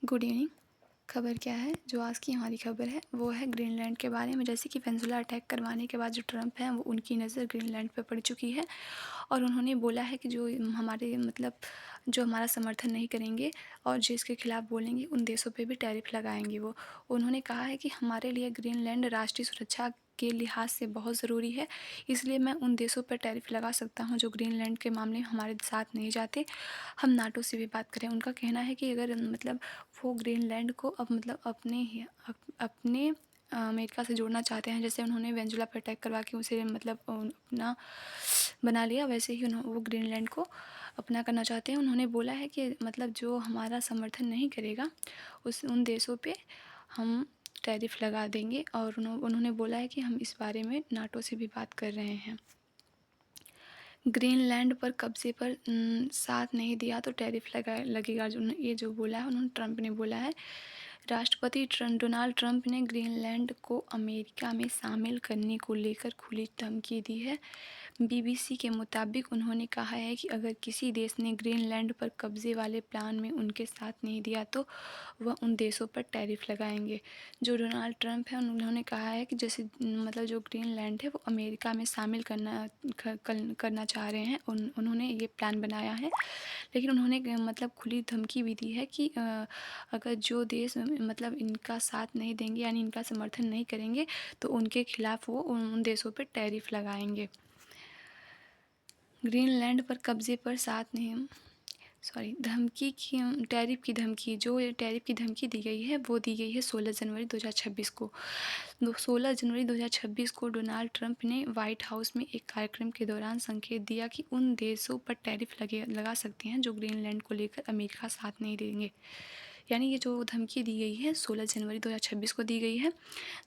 Good evening. खबर क्या है? जो आज की हमारी खबर है वो है ग्रीनलैंड के बारे में। जैसे कि वेनेज़ुएला अटैक करवाने के बाद जो ट्रंप हैं वो उनकी नज़र ग्रीनलैंड पे पड़ चुकी है और उन्होंने बोला है कि जो हमारे जो हमारा समर्थन नहीं करेंगे और जो इसके खिलाफ़ बोलेंगे उन देशों पे भी टैरिफ लगाएंगे वो। उन्होंने कहा है कि हमारे लिए ग्रीनलैंड राष्ट्रीय सुरक्षा के लिहाज से बहुत ज़रूरी है, इसलिए मैं उन देशों पर टैरिफ लगा सकता हूँ जो ग्रीनलैंड के मामले में हमारे साथ नहीं जाते। हम नाटो से भी बात करें। उनका कहना है कि अगर वो ग्रीनलैंड को अब अपने अमेरिका से जोड़ना चाहते हैं। जैसे उन्होंने वेनेज़ुएला पर अटैक करवा के उसे अपना बना लिया, वैसे ही वो ग्रीनलैंड को अपना करना चाहते हैं। उन्होंने बोला है कि जो हमारा समर्थन नहीं करेगा उन देशों पे हम टैरिफ लगा देंगे और उन्होंने बोला है कि हम इस बारे में नाटो से भी बात कर रहे हैं। ग्रीनलैंड पर कब्जे पर साथ नहीं दिया तो टैरिफ लगेगा। ये जो बोला है उन्होंने, ट्रंप ने बोला है। राष्ट्रपति डोनाल्ड ट्रंप ने ग्रीनलैंड को अमेरिका में शामिल करने को लेकर खुली धमकी दी है। बीबीसी के मुताबिक उन्होंने कहा है कि अगर किसी देश ने ग्रीनलैंड पर कब्जे वाले प्लान में उनके साथ नहीं दिया तो वह उन देशों पर टैरिफ लगाएंगे। जो डोनाल्ड ट्रंप है उन्होंने कहा है कि जैसे जो ग्रीनलैंड है वो अमेरिका में शामिल करना चाह रहे हैं। उन्होंने ये प्लान बनाया है, लेकिन उन्होंने खुली धमकी भी दी है कि अगर जो देश इनका साथ नहीं देंगे यानी इनका समर्थन नहीं करेंगे तो उनके खिलाफ़ वो उन देशों पर टैरिफ लगाएंगे। ग्रीनलैंड पर कब्जे पर साथ नहीं टैरिफ की धमकी दी गई है वो दी गई है 16 जनवरी 2026 को। 16 जनवरी 2026 को डोनाल्ड ट्रंप ने व्हाइट हाउस में एक कार्यक्रम के दौरान संकेत दिया कि उन देशों पर टैरिफ लगा सकते हैं जो ग्रीनलैंड को लेकर अमेरिका साथ नहीं देंगे। यानी ये जो धमकी दी गई है 16 जनवरी 2026 को दी गई है।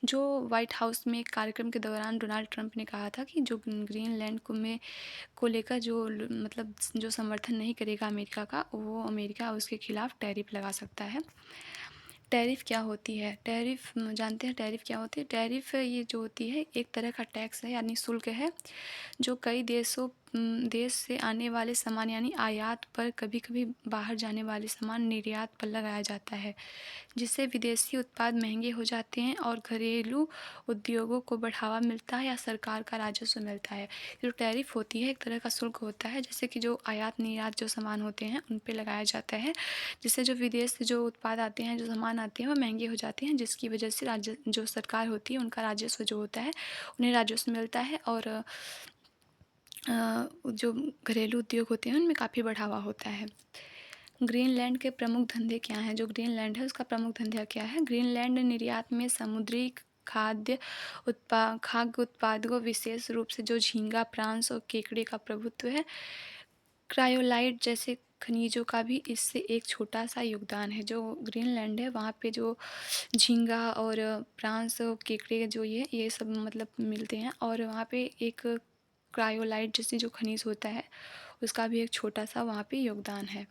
जो व्हाइट हाउस में एक कार्यक्रम के दौरान डोनाल्ड ट्रंप ने कहा था कि जो ग्रीनलैंड को लेकर जो समर्थन नहीं करेगा अमेरिका का, वो अमेरिका उसके खिलाफ़ टैरिफ लगा सकता है। टैरिफ क्या होती है? टैरिफ जानते हैं टैरिफ क्या होती है? टैरिफ ये जो होती है एक तरह का टैक्स है यानी शुल्क है जो कई देश से आने वाले सामान यानी आयात पर, कभी कभी बाहर जाने वाले सामान निर्यात पर लगाया जाता है, जिससे विदेशी उत्पाद महंगे हो जाते हैं और घरेलू उद्योगों को बढ़ावा मिलता है या सरकार का राजस्व मिलता है। जो टैरिफ होती है एक तरह का शुल्क होता है, जैसे कि जो आयात निर्यात जो सामान होते हैं उन पे लगाया जाता है, जिससे जो विदेश से जो उत्पाद आते हैं, जो सामान आते हैं वो महंगे हो जाते हैं, जिसकी वजह से जो सरकार होती है उनका राजस्व जो होता है उन्हें राजस्व मिलता है और जो घरेलू उद्योग होते हैं उनमें काफ़ी बढ़ावा होता है। ग्रीनलैंड के प्रमुख धंधे क्या हैं? जो ग्रीनलैंड है उसका प्रमुख धंधा क्या है? ग्रीनलैंड निर्यात में समुद्री खाद्य उत्पादों, विशेष रूप से जो झींगा, प्रांस और केकड़े का प्रभुत्व है। क्रायोलाइट जैसे खनिजों का भी इससे एक छोटा सा योगदान है। जो ग्रीनलैंड है वहाँ पे जो झींगा और प्रांस और केकड़े जो ये सब मिलते हैं और वहाँ पे एक क्रायोलाइट जैसे जो खनिज होता है उसका भी एक छोटा सा वहाँ पे योगदान है।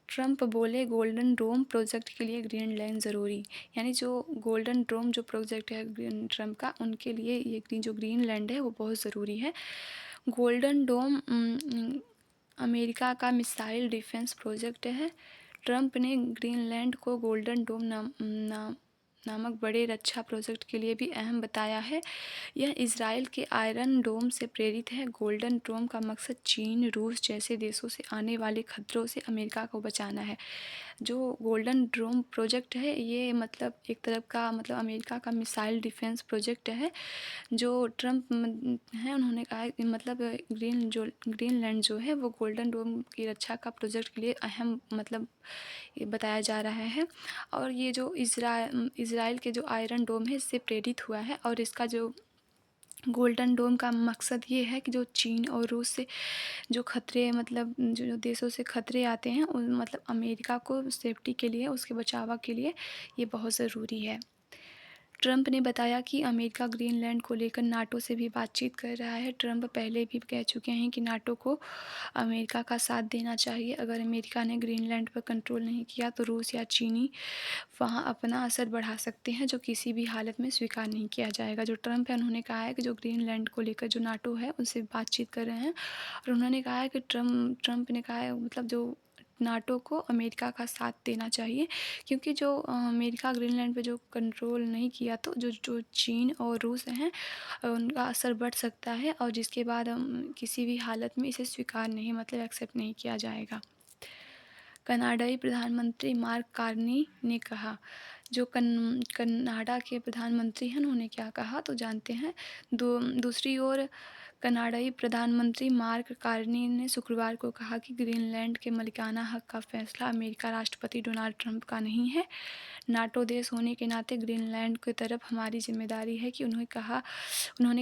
ट्रंप बोले गोल्डन डोम प्रोजेक्ट के लिए ग्रीनलैंड ज़रूरी। यानी जो गोल्डन डोम जो प्रोजेक्ट है ट्रंप का, उनके लिए ये जो ग्रीनलैंड है वो बहुत ज़रूरी है। गोल्डन डोम अमेरिका का मिसाइल डिफेंस प्रोजेक्ट है। ट्रंप ने ग्रीनलैंड को गोल्डन डोम नामक बड़े रक्षा प्रोजेक्ट के लिए भी अहम बताया है। यह इजराइल के आयरन डोम से प्रेरित है। गोल्डन डोम का मकसद चीन, रूस जैसे देशों से आने वाले खतरों से अमेरिका को बचाना है। जो गोल्डन डोम प्रोजेक्ट है ये एक तरफ का अमेरिका का मिसाइल डिफेंस प्रोजेक्ट है। जो ट्रंप हैं उन्होंने कहा है कि ग्रीनलैंड जो है वो गोल्डन डोम की रक्षा का प्रोजेक्ट के लिए अहम ये बताया जा रहा है। और ये जो इजराइल के जो आयरन डोम है इससे प्रेरित हुआ है और इसका जो गोल्डन डोम का मकसद ये है कि जो चीन और रूस से जो खतरे जो देशों से खतरे आते हैं उन अमेरिका को सेफ्टी के लिए, उसके बचाव के लिए ये बहुत ज़रूरी है। ट्रंप ने बताया कि अमेरिका ग्रीनलैंड को लेकर नाटो से भी बातचीत कर रहा है। ट्रंप पहले भी कह चुके हैं कि नाटो को अमेरिका का साथ देना चाहिए। अगर अमेरिका ने ग्रीनलैंड पर कंट्रोल नहीं किया तो रूस या चीनी वहां अपना असर बढ़ा सकते हैं, जो किसी भी हालत में स्वीकार नहीं किया जाएगा। जो ट्रंप है उन्होंने कहा है कि जो ग्रीनलैंड को लेकर जो नाटो है उनसे बातचीत कर रहे हैं और उन्होंने कहा है कि ट्रंप ने कहा है जो नाटो को अमेरिका का साथ देना चाहिए, क्योंकि जो अमेरिका ग्रीनलैंड पे जो कंट्रोल नहीं किया तो जो जो चीन और रूस हैं उनका असर बढ़ सकता है, और जिसके बाद किसी भी हालत में इसे स्वीकार नहीं, मतलब एक्सेप्ट नहीं किया जाएगा। कनाडाई प्रधानमंत्री मार्क कार्नी ने कहा। जो कनाडा के प्रधानमंत्री हैं उन्होंने क्या कहा तो जानते हैं। दूसरी ओर कनाडाई प्रधानमंत्री मार्क कार्नी ने शुक्रवार को कहा कि ग्रीनलैंड के मालिकाना हक का फैसला अमेरिका राष्ट्रपति डोनाल्ड ट्रंप का नहीं है। नाटो देश होने के नाते ग्रीनलैंड की तरफ हमारी जिम्मेदारी है कि उन्होंने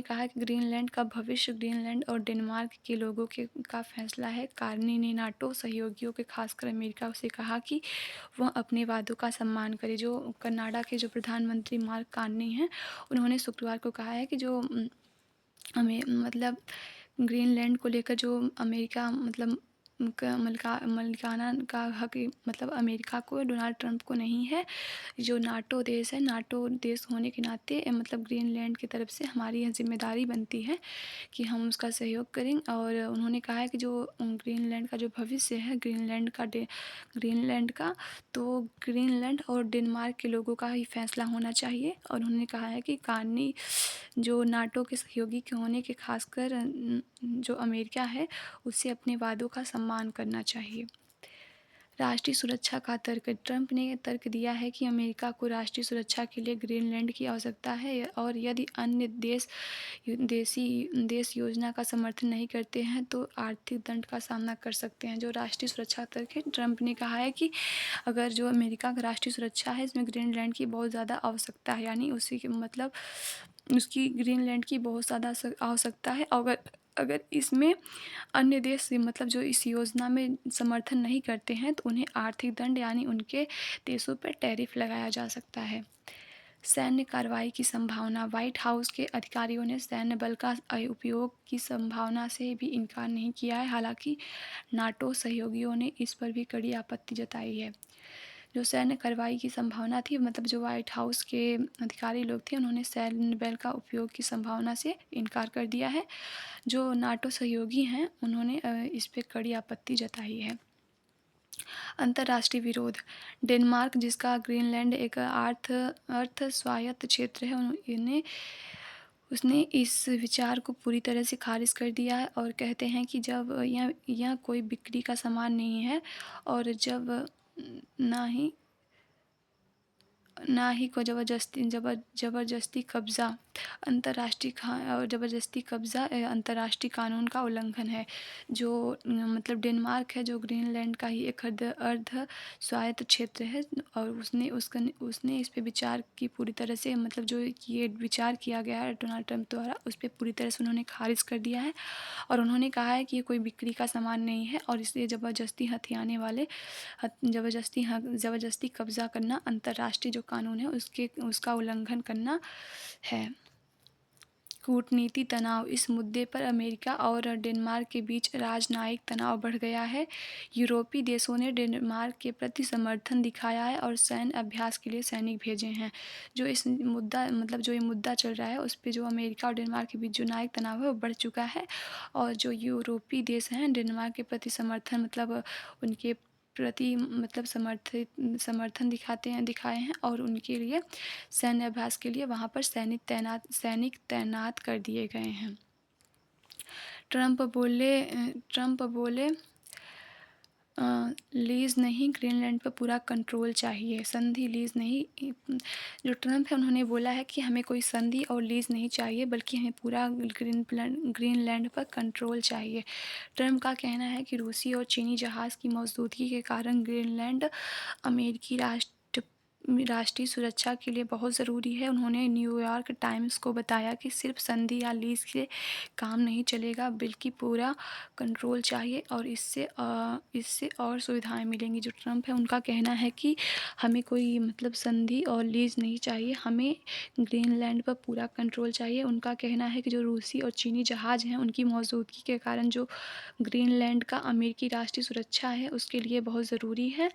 कहा कि ग्रीनलैंड का भविष्य ग्रीनलैंड और डेनमार्क के लोगों का फैसला है। कार्नी ने नाटो सहयोगियों के खासकर अमेरिका से कहा कि वह अपने वादों का सम्मान करे। जो कनाडा के जो प्रधानमंत्री मार्क कार्नी हैं उन्होंने शुक्रवार को कहा है कि जो हमें मतलब ग्रीनलैंड को लेकर जो अमेरिका मतलब मलिकाना का हक मतलब अमेरिका को, डोनाल्ड ट्रंप को नहीं है। जो नाटो देश है, नाटो देश होने के नाते मतलब ग्रीनलैंड की तरफ से हमारी यह जिम्मेदारी बनती है कि हम उसका सहयोग करें। और उन्होंने कहा है कि जो ग्रीनलैंड का जो भविष्य है ग्रीनलैंड का तो ग्रीनलैंड और डेनमार्क के लोगों का ही फैसला होना चाहिए। और उन्होंने कहा है कि कार्नी जो नाटो के सहयोगी के होने के खासकर जो अमेरिका है उसे अपने वादों का सम्मान करना चाहिए। राष्ट्रीय सुरक्षा का तर्क। ट्रंप ने तर्क दिया है कि अमेरिका को राष्ट्रीय सुरक्षा के लिए ग्रीनलैंड की आवश्यकता है, और यदि अन्य देश योजना का समर्थन नहीं करते हैं तो आर्थिक दंड का सामना कर सकते हैं। जो राष्ट्रीय सुरक्षा तर्क है, ट्रंप ने कहा है कि अगर जो अमेरिका का राष्ट्रीय सुरक्षा है इसमें ग्रीनलैंड की बहुत ज़्यादा आवश्यकता है, यानी उसी के मतलब उसकी ग्रीनलैंड की बहुत ज़्यादा आवश्यकता है। अगर अगर इसमें अन्य देश मतलब जो इस योजना में समर्थन नहीं करते हैं तो उन्हें आर्थिक दंड यानी उनके देशों पर टैरिफ लगाया जा सकता है। सैन्य कार्रवाई की संभावना। व्हाइट हाउस के अधिकारियों ने सैन्य बल का उपयोग की संभावना से भी इनकार नहीं किया है, हालांकि नाटो सहयोगियों ने इस पर भी कड़ी आपत्ति जताई है। जो सैन्य कार्रवाई की संभावना थी मतलब जो व्हाइट हाउस के अधिकारी लोग थे उन्होंने सैन्य बल का उपयोग की संभावना से इनकार कर दिया है। जो नाटो सहयोगी हैं उन्होंने इस पर कड़ी आपत्ति जताई है। अंतर्राष्ट्रीय विरोध। डेनमार्क, जिसका ग्रीनलैंड एक अर्ध स्वायत्त क्षेत्र है, उसने इस विचार को पूरी तरह से खारिज कर दिया है और कहते हैं कि जब यह कोई बिक्री का सामान नहीं है और जब ना ही को ज़बरदस्ती कब्ज़ा अंतर्राष्ट्रीय कानून का उल्लंघन है। जो मतलब डेनमार्क है जो ग्रीनलैंड का ही एक अर्ध स्वायत्त क्षेत्र है, और उसने इस पे विचार की पूरी तरह से मतलब जो ये विचार किया गया है डोनाल्ड ट्रंप द्वारा उस पर पूरी तरह से उन्होंने खारिज कर दिया है। और उन्होंने कहा है कि ये कोई बिक्री का सामान नहीं है और इसे ज़बरदस्ती कब्ज़ा करना अंतर्राष्ट्रीय जो कानून है उसका उल्लंघन करना है। कूटनीति तनाव। इस मुद्दे पर अमेरिका और डेनमार्क के बीच राजनयिक तनाव बढ़ गया है। यूरोपीय देशों ने डेनमार्क के प्रति समर्थन दिखाया है और सैन्य अभ्यास के लिए सैनिक भेजे हैं। जो ये मुद्दा चल रहा है उस पे जो अमेरिका और डेनमार्क के बीच जो न्यायिक तनाव है वो बढ़ चुका है, और जो यूरोपीय देश हैं डेनमार्क के प्रति समर्थन मतलब उनके प्रति मतलब समर्थन दिखाए हैं और उनके लिए सैन्य अभ्यास के लिए वहाँ पर सैनिक तैनात कर दिए गए हैं। ट्रंप बोले लीज़ नहीं, ग्रीनलैंड पर पूरा कंट्रोल चाहिए। संधि लीज़ नहीं। जो ट्रंप है उन्होंने बोला है कि हमें कोई संधि और लीज़ नहीं चाहिए बल्कि हमें पूरा ग्रीनलैंड पर कंट्रोल चाहिए। ट्रंप का कहना है कि रूसी और चीनी जहाज़ की मौजूदगी के कारण ग्रीनलैंड अमेरिकी राष्ट्रीय सुरक्षा के लिए बहुत ज़रूरी है। उन्होंने न्यूयॉर्क टाइम्स को बताया कि सिर्फ संधि या लीज़ से काम नहीं चलेगा बल्कि पूरा कंट्रोल चाहिए और इससे और सुविधाएं मिलेंगी। जो ट्रंप है उनका कहना है कि हमें कोई मतलब संधि और लीज़ नहीं चाहिए, हमें ग्रीनलैंड पर पूरा कंट्रोल चाहिए। उनका कहना है कि जो रूसी और चीनी जहाज़ हैं उनकी मौजूदगी के कारण जो ग्रीनलैंड का अमेरिकी राष्ट्रीय सुरक्षा है उसके लिए बहुत ज़रूरी है।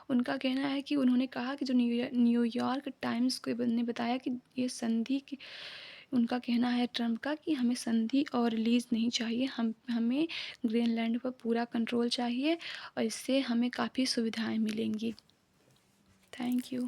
उनका कहना है कि उन्होंने कहा कि जो न्यूयॉर्क टाइम्स को ने बताया कि ये संधि उनका कहना है ट्रम्प का कि हमें संधि और लीज़ नहीं चाहिए, हमें ग्रीनलैंड पर पूरा कंट्रोल चाहिए और इससे हमें काफ़ी सुविधाएँ मिलेंगी। Thank you.